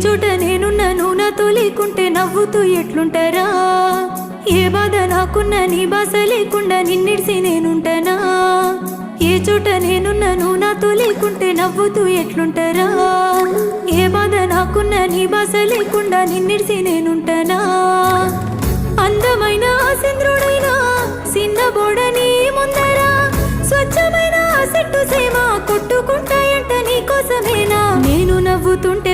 చోట నేనున్నాను నాతో లేకుంటే నవ్వుతూ ఎట్లుంటారా? ఏ బాధ నాకున్నా నీ బాస లేకుండా నిన్నిడిసి నేనుంటానా? ఏ చోట నేనున్నాను నాతో లేకుంటే నవ్వుతూ ఎట్లుంటారా? ఏ బాధ నాకున్నా నీ బాస లేకుండా నిన్నిడిసి నేనుంటానా? అందమైన చంద్రుడైనా సిన్నబోడని ముందరా స్వచ్ఛమైన చెట్టు సేమ కొట్టుకుంటాయంట నీ కోసమేనా? నేను నవ్వుతుంటే